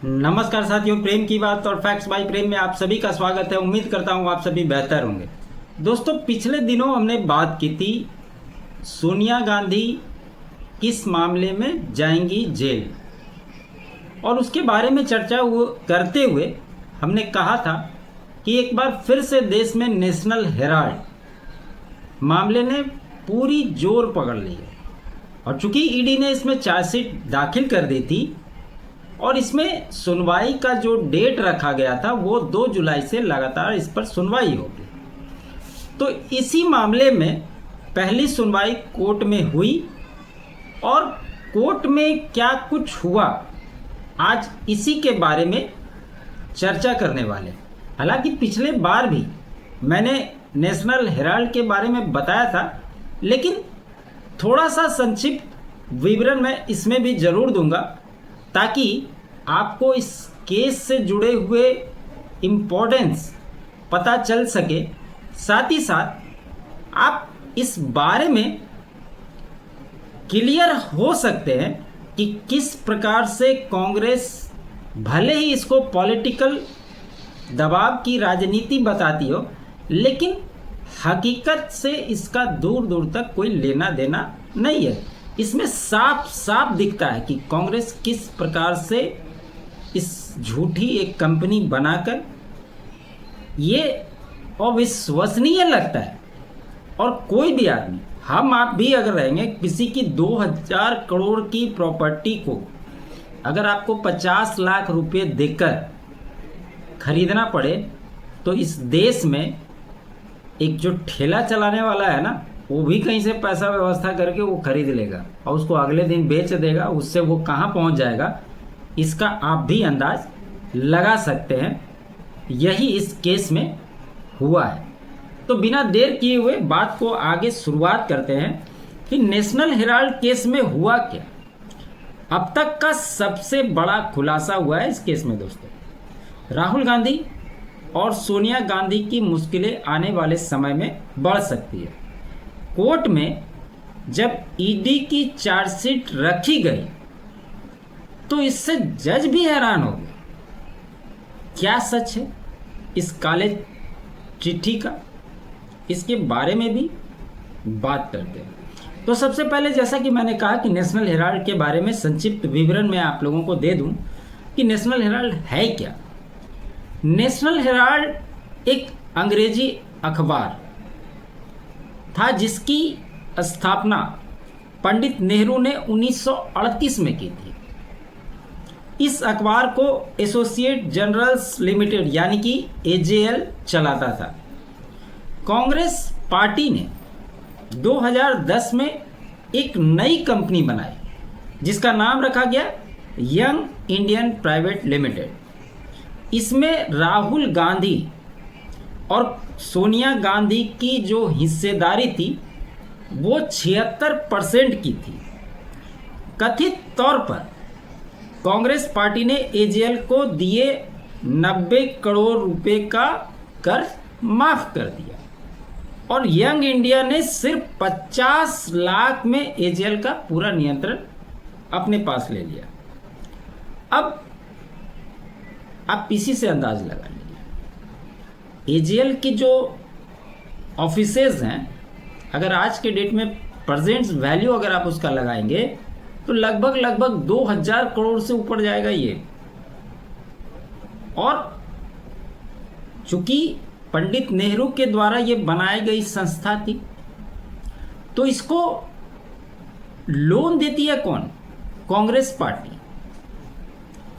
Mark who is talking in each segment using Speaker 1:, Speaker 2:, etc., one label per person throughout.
Speaker 1: नमस्कार साथियों, प्रेम की बात और फैक्ट्स बाय प्रेम में आप सभी का स्वागत है। उम्मीद करता हूँ आप सभी बेहतर होंगे। दोस्तों, पिछले दिनों हमने बात की थी सोनिया गांधी किस मामले में जाएंगी जेल, और उसके बारे में चर्चा करते हुए हमने कहा था कि एक बार फिर से देश में नेशनल हेराल्ड मामले ने पूरी जोर पकड़ ली है। और चूंकि ईडी ने इसमें चार्जशीट दाखिल कर दी थी और इसमें सुनवाई का जो डेट रखा गया था वो 2 जुलाई से लगातार इस पर सुनवाई होगी। तो इसी मामले में पहली सुनवाई कोर्ट में हुई और कोर्ट में क्या कुछ हुआ, आज इसी के बारे में चर्चा करने वाले। हालांकि पिछले बार भी मैंने नेशनल हेराल्ड के बारे में बताया था, लेकिन थोड़ा सा संक्षिप्त विवरण मैं इसमें भी जरूर दूंगा ताकि आपको इस केस से जुड़े हुए इम्पोर्टेंस पता चल सके। साथ ही साथ आप इस बारे में क्लियर हो सकते हैं कि किस प्रकार से कांग्रेस भले ही इसको पॉलिटिकल दबाव की राजनीति बताती हो, लेकिन हकीकत से इसका दूर दूर तक कोई लेना देना नहीं है। इसमें साफ साफ दिखता है कि कांग्रेस किस प्रकार से इस झूठी एक कंपनी बनाकर ये अविश्वसनीय लगता है। और कोई भी आदमी, हम आप भी अगर रहेंगे, किसी की 2000 करोड़ की प्रॉपर्टी को अगर आपको 50 लाख रुपए देकर खरीदना पड़े तो इस देश में एक जो ठेला चलाने वाला है ना, वो भी कहीं से पैसा व्यवस्था करके वो खरीद लेगा और उसको अगले दिन बेच देगा। उससे वो कहाँ पहुँच जाएगा, इसका आप भी अंदाज लगा सकते हैं। यही इस केस में हुआ है। तो बिना देर किए हुए बात को आगे शुरुआत करते हैं कि नेशनल हेराल्ड केस में हुआ क्या। अब तक का सबसे बड़ा खुलासा हुआ है इस केस में दोस्तों। राहुल गांधी और सोनिया गांधी की मुश्किलें आने वाले समय में बढ़ सकती है। कोर्ट में जब ईडी की चार्जशीट रखी गई तो इससे जज भी हैरान हो गए। क्या सच है इस काले चिट्ठी का, इसके बारे में भी बात करते हैं। तो सबसे पहले, जैसा कि मैंने कहा कि नेशनल हेराल्ड के बारे में संक्षिप्त विवरण मैं आप लोगों को दे दूं कि नेशनल हेराल्ड है क्या। नेशनल हेराल्ड एक अंग्रेजी अखबार था जिसकी स्थापना पंडित नेहरू ने 1938 में की थी। इस अखबार को एसोसिएट जर्नल्स लिमिटेड यानी कि एजेएल चलाता था। कांग्रेस पार्टी ने 2010 में एक नई कंपनी बनाई जिसका नाम रखा गया यंग इंडियन प्राइवेट लिमिटेड। इसमें राहुल गांधी और सोनिया गांधी की जो हिस्सेदारी थी वो 76% की थी। कथित तौर पर कांग्रेस पार्टी ने एजेएल को दिए 90 करोड़ रुपए का कर्ज माफ कर दिया और यंग इंडिया ने सिर्फ 50 लाख में एजेएल का पूरा नियंत्रण अपने पास ले लिया। अब आप इसी से अंदाज लगा लीजिए एजेएल की जो ऑफिसेज हैं, अगर आज के डेट में प्रेजेंट वैल्यू अगर आप उसका लगाएंगे तो लगभग 2000 करोड़ से ऊपर जाएगा ये। और चूंकि पंडित नेहरू के द्वारा ये बनाई गई संस्था थी तो इसको लोन देती है कौन? कांग्रेस पार्टी,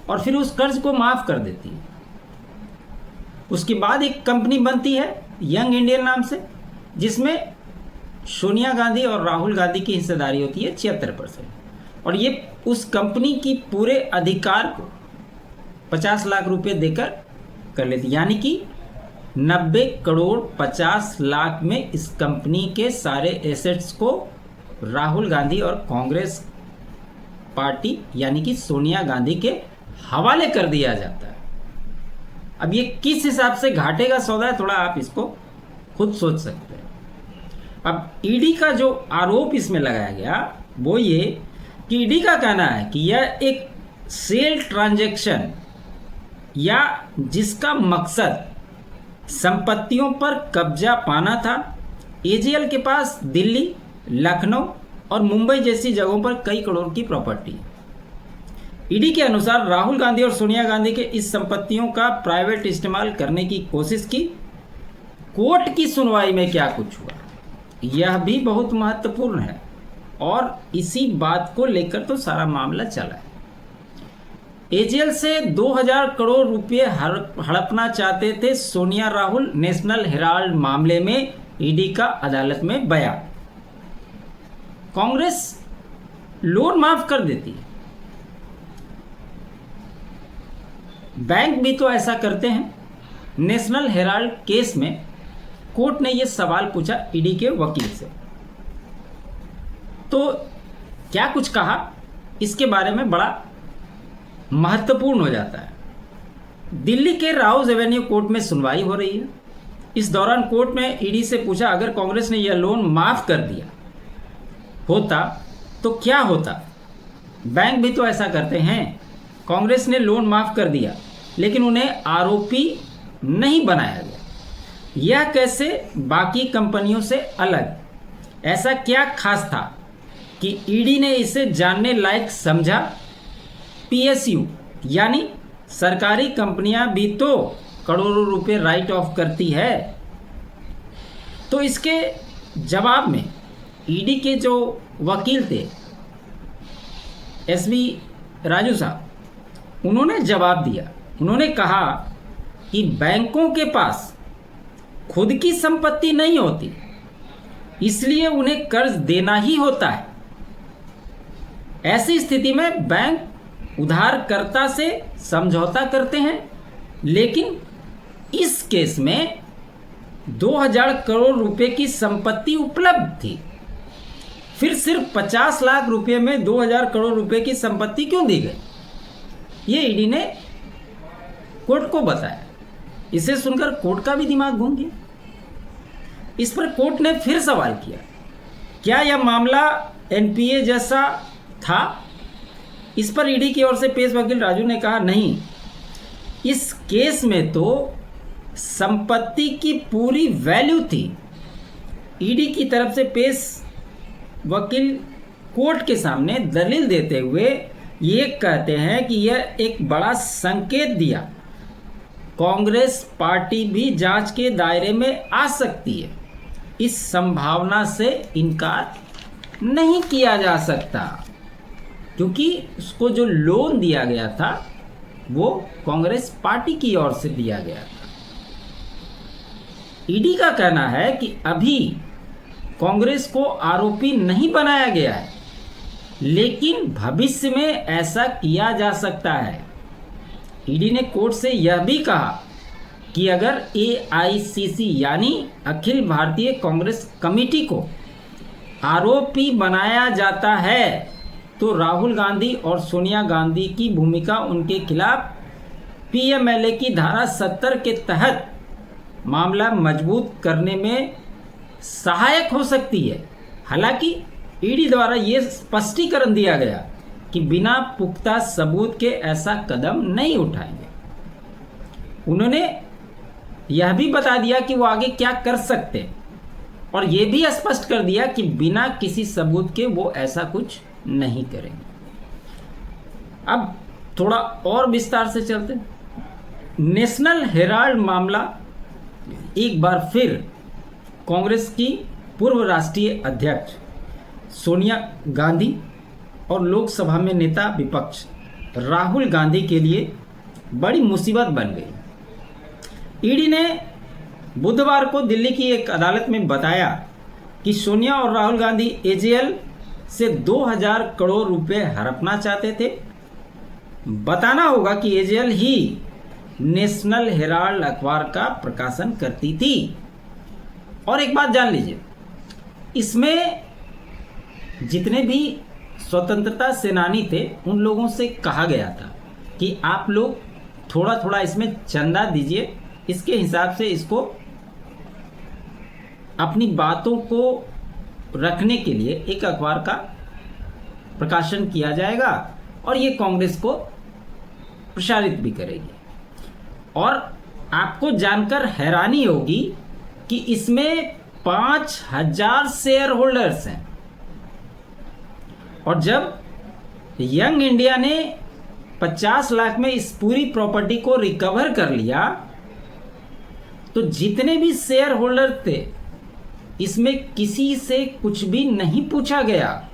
Speaker 1: और फिर उस कर्ज को माफ कर देती है। उसके बाद एक कंपनी बनती है यंग इंडियन नाम से, जिसमें सोनिया गांधी और राहुल गांधी की हिस्सेदारी होती है 76%। और ये उस कंपनी की पूरे अधिकार को 50 लाख रुपए देकर कर लेती, यानी कि 90 करोड़ 50 लाख में इस कंपनी के सारे एसेट्स को राहुल गांधी और कांग्रेस पार्टी यानी कि सोनिया गांधी के हवाले कर दिया जाता है। अब ये किस हिसाब से घाटे का सौदा है, थोड़ा आप इसको खुद सोच सकते हैं। अब ईडी का जो आरोप इसमें लगाया गया वो ये कि ईडी का कहना है कि यह एक सेल ट्रांजैक्शन या जिसका मकसद संपत्तियों पर कब्जा पाना था, एजेएल के पास दिल्ली, लखनऊ और मुंबई जैसी जगहों पर कई करोड़ की प्रॉपर्टी। ईडी के अनुसार राहुल गांधी और सोनिया गांधी के इस संपत्तियों का प्राइवेट इस्तेमाल करने की कोशिश की। कोर्ट की सुनवाई में क्या कुछ हुआ, यह भी बहुत महत्वपूर्ण है और इसी बात को लेकर तो सारा मामला चला है। एजेएल से 2000 करोड़ रुपए हड़पना चाहते थे सोनिया राहुल, नेशनल हेराल्ड मामले में ईडी का अदालत में बयान। कांग्रेस लोन माफ कर देती है, बैंक भी तो ऐसा करते हैं। नेशनल हेराल्ड केस में कोर्ट ने यह सवाल पूछा ईडी के वकील से, तो क्या कुछ कहा इसके बारे में बड़ा महत्वपूर्ण हो जाता है। दिल्ली के राउज एवेन्यू कोर्ट में सुनवाई हो रही है। इस दौरान कोर्ट ने ईडी से पूछा, अगर कांग्रेस ने यह लोन माफ कर दिया होता तो क्या होता? बैंक भी तो ऐसा करते हैं। कांग्रेस ने लोन माफ कर दिया लेकिन उन्हें आरोपी नहीं बनाया गया, यह कैसे बाकी कंपनियों से अलग? ऐसा क्या खास था कि ईडी ने इसे जानने लायक समझा? पीएसयू यानी सरकारी कंपनियां भी तो करोड़ों रुपए राइट ऑफ करती है। तो इसके जवाब में ईडी के जो वकील थे एसवी राजू साहब, उन्होंने जवाब दिया। उन्होंने कहा कि बैंकों के पास खुद की संपत्ति नहीं होती, इसलिए उन्हें कर्ज देना ही होता है। ऐसी स्थिति में बैंक उधारकर्ता से समझौता करते हैं, लेकिन इस केस में 2000 करोड़ रुपए की संपत्ति उपलब्ध थी। फिर सिर्फ 50 लाख रुपए में 2000 करोड़ रुपए की संपत्ति क्यों दी गई? ये ईडी ने कोर्ट को बताया। इसे सुनकर कोर्ट का भी दिमाग घूम गया। इस पर कोर्ट ने फिर सवाल किया, क्या यह मामला एनपीए जैसा था? इस पर ईडी की ओर से पेश वकील राजू ने कहा, नहीं, इस केस में तो संपत्ति की पूरी वैल्यू थी। ईडी की तरफ से पेश वकील कोर्ट के सामने दलील देते हुए ये कहते हैं कि यह एक बड़ा संकेत दिया, कांग्रेस पार्टी भी जांच के दायरे में आ सकती है। इस संभावना से इनकार नहीं किया जा सकता, क्योंकि उसको जो लोन दिया गया था वो कांग्रेस पार्टी की ओर से दिया गया था। ईडी का कहना है कि अभी कांग्रेस को आरोपी नहीं बनाया गया है, लेकिन भविष्य में ऐसा किया जा सकता है। ईडी ने कोर्ट से यह भी कहा कि अगर एआईसीसी यानी अखिल भारतीय कांग्रेस कमेटी को आरोपी बनाया जाता है तो राहुल गांधी और सोनिया गांधी की भूमिका उनके खिलाफ पीएमएलए की धारा 70 के तहत मामला मजबूत करने में सहायक हो सकती है। हालांकि ईडी द्वारा ये स्पष्टीकरण दिया गया कि बिना पुख्ता सबूत के ऐसा कदम नहीं उठाएंगे। उन्होंने यह भी बता दिया कि वो आगे क्या कर सकते हैं और ये भी स्पष्ट कर दिया कि बिना किसी सबूत के वो ऐसा कुछ नहीं करेंगे। अब थोड़ा और विस्तार से चलते हैं। नेशनल हेराल्ड मामला एक बार फिर कांग्रेस की पूर्व राष्ट्रीय अध्यक्ष सोनिया गांधी और लोकसभा में नेता विपक्ष राहुल गांधी के लिए बड़ी मुसीबत बन गई। ईडी ने बुधवार को दिल्ली की एक अदालत में बताया कि सोनिया और राहुल गांधी एजेएल से 2000 करोड़ रुपए हड़पना चाहते थे। बताना होगा कि एजेएल ही नेशनल हेराल्ड अखबार का प्रकाशन करती थी। और एक बात जान लीजिए, इसमें जितने भी स्वतंत्रता सेनानी थे उन लोगों से कहा गया था कि आप लोग थोड़ा थोड़ा इसमें चंदा दीजिए, इसके हिसाब से इसको अपनी बातों को रखने के लिए एक अखबार का प्रकाशन किया जाएगा और ये कांग्रेस को प्रसारित भी करेगी। और आपको जानकर हैरानी होगी कि इसमें 5,000 शेयर होल्डर्स हैं। और जब यंग इंडिया ने 50 लाख में इस पूरी प्रॉपर्टी को रिकवर कर लिया, तो जितने भी शेयर होल्डर थे इसमें किसी से कुछ भी नहीं पूछा गया।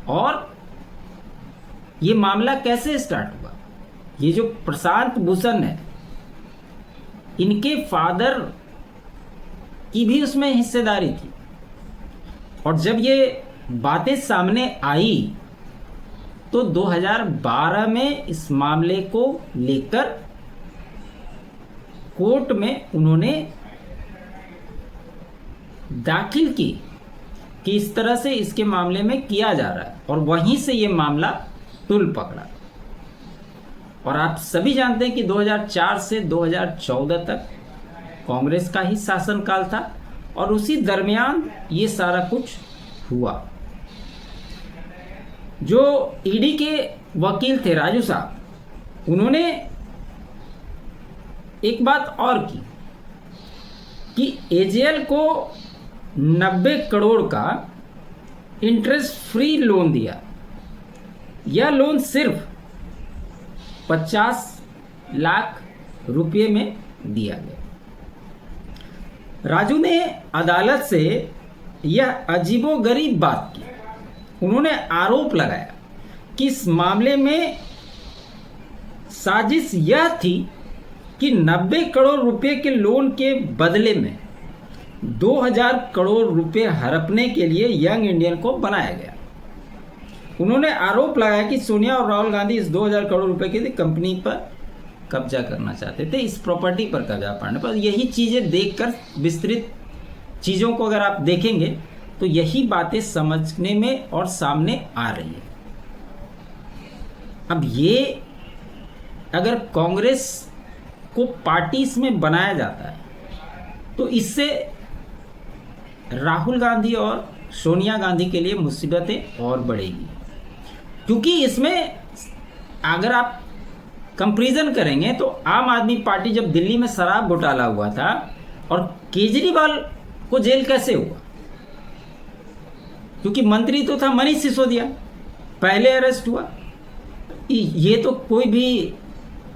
Speaker 1: और ये मामला कैसे स्टार्ट हुआ? ये जो प्रशांत भूषण है, इनके फादर की भी उसमें हिस्सेदारी थी। और जब ये बातें सामने आई तो 2012 में इस मामले को लेकर कोर्ट में उन्होंने दाखिल की कि इस तरह से इसके मामले में किया जा रहा है, और वहीं से ये मामला तुल पकड़ा। और आप सभी जानते हैं कि 2004 से 2014 तक कांग्रेस का ही शासनकाल था, और उसी दरमियान ये सारा कुछ हुआ। जो ईडी के वकील थे राजू साहब, उन्होंने एक बात और की कि एजेएल को 90 करोड़ का इंटरेस्ट फ्री लोन दिया। यह लोन सिर्फ 50 लाख रुपए में दिया गया। राजू ने अदालत से यह अजीबोगरीब बात की। उन्होंने आरोप लगाया कि इस मामले में साजिश यह थी कि 90 करोड़ रुपए के लोन के बदले में 2000 करोड़ रुपए हड़पने के लिए यंग इंडियन को बनाया गया। उन्होंने आरोप लगाया कि सोनिया और राहुल गांधी इस 2000 करोड़ रुपए की कंपनी पर कब्जा करना चाहते थे, इस प्रॉपर्टी पर कब्जा पाने पर। यही चीज़ें देखकर, विस्तृत चीज़ों को अगर आप देखेंगे तो यही बातें समझने में और सामने आ रही है। अब ये अगर कांग्रेस को पार्टी इसमें बनाया जाता है तो इससे राहुल गांधी और सोनिया गांधी के लिए मुसीबतें और बढ़ेगी। क्योंकि इसमें अगर आप कंपैरिजन करेंगे तो आम आदमी पार्टी जब दिल्ली में शराब घोटाला हुआ था, और केजरीवाल को जेल कैसे हुआ? क्योंकि मंत्री तो था मनीष सिसोदिया, पहले अरेस्ट हुआ। ये तो कोई भी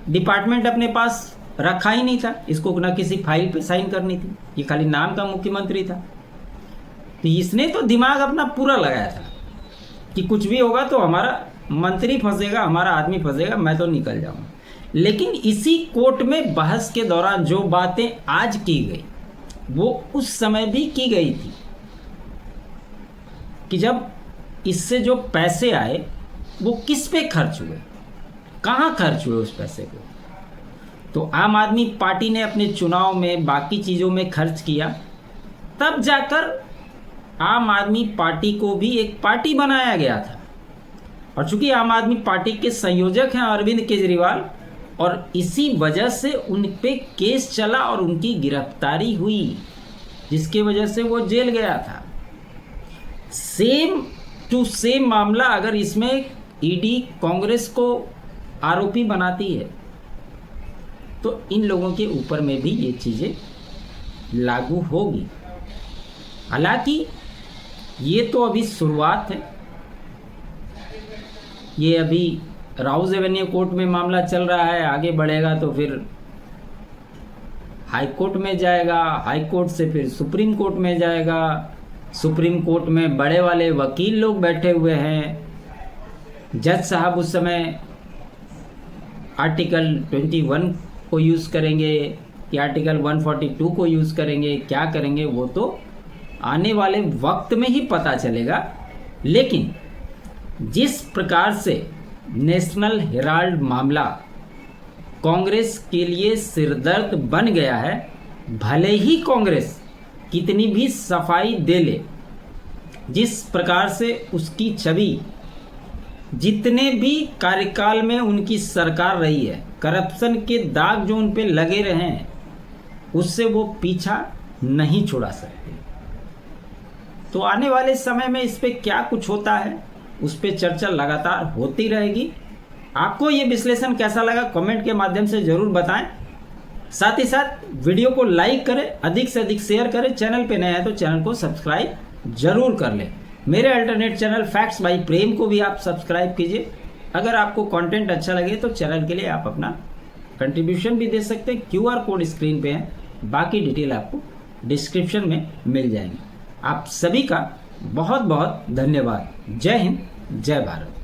Speaker 1: डिपार्टमेंट अपने पास रखा ही नहीं था, इसको ना किसी फाइल पे साइन करनी थी, ये खाली नाम का मुख्यमंत्री था। तो इसने तो दिमाग अपना पूरा लगाया था कि कुछ भी होगा तो हमारा मंत्री फंसेगा, हमारा आदमी फंसेगा, मैं तो निकल जाऊंगा। लेकिन इसी कोर्ट में बहस के दौरान जो बातें आज की गई वो उस समय भी की गई थी कि जब इससे जो पैसे आए वो किस पे खर्च हुए, कहाँ खर्च हुए उस पैसे को। तो आम आदमी पार्टी ने अपने चुनाव में, बाकी चीज़ों में खर्च किया, तब जाकर आम आदमी पार्टी को भी एक पार्टी बनाया गया था। और चूंकि आम आदमी पार्टी के संयोजक हैं अरविंद केजरीवाल, और इसी वजह से उन पे केस चला और उनकी गिरफ्तारी हुई, जिसके वजह से वो जेल गया था। सेम टू सेम मामला अगर इसमें ईडी कांग्रेस को आरोपी बनाती है तो इन लोगों के ऊपर में भी ये चीज़ें लागू होगी। हालांकि ये तो अभी शुरुआत है, ये अभी राउज एवेन्यू कोर्ट में मामला चल रहा है, आगे बढ़ेगा तो फिर हाई कोर्ट में जाएगा, हाई कोर्ट से फिर सुप्रीम कोर्ट में जाएगा। सुप्रीम कोर्ट में बड़े वाले वकील लोग बैठे हुए हैं। जज साहब उस समय आर्टिकल 21 को यूज़ करेंगे कि आर्टिकल 142 को यूज़ करेंगे, क्या करेंगे वो तो आने वाले वक्त में ही पता चलेगा। लेकिन जिस प्रकार से नेशनल हेराल्ड मामला कांग्रेस के लिए सिरदर्द बन गया है, भले ही कांग्रेस कितनी भी सफाई दे ले, जिस प्रकार से उसकी छवि, जितने भी कार्यकाल में उनकी सरकार रही है, करप्शन के दाग जो उन पे लगे रहे हैं, उससे वो पीछा नहीं छुड़ा सकते। तो आने वाले समय में इस पे क्या कुछ होता है, उस पे चर्चा लगातार होती रहेगी। आपको ये विश्लेषण कैसा लगा कमेंट के माध्यम से ज़रूर बताएं। साथ ही साथ वीडियो को लाइक करें, अधिक से अधिक शेयर करें। चैनल पे नए हैं तो चैनल को सब्सक्राइब जरूर कर लें। मेरे अल्टरनेट चैनल फैक्ट्स बाय प्रेम को भी आप सब्सक्राइब कीजिए। अगर आपको कंटेंट अच्छा लगे तो चैनल के लिए आप अपना कंट्रीब्यूशन भी दे सकते हैं। QR कोड स्क्रीन पे है, बाकी डिटेल आपको डिस्क्रिप्शन में मिल जाएंगी। आप सभी का बहुत बहुत धन्यवाद। जय हिंद, जय भारत।